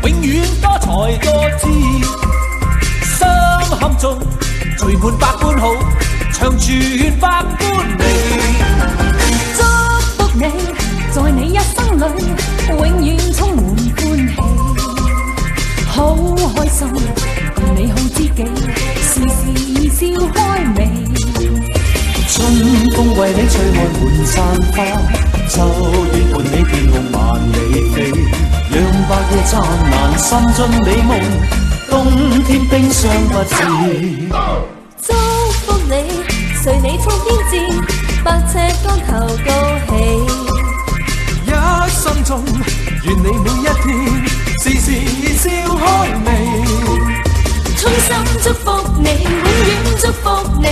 永遠多才多姿。相陷中聚滿百般好，長存百般美。祝福你，在你一生裏永遠充滿歡喜，好開心，共你好知己，時時笑開眉。春風為你吹開滿山花，秋月伴你天空萬里飛，讓白夜燦爛，心中美夢，冬天冰霜不知。祝福你，隨你衝天戰，百尺竿頭高起。一生中，願你每一天，時時笑開眉。衷心祝福你，永遠祝福你。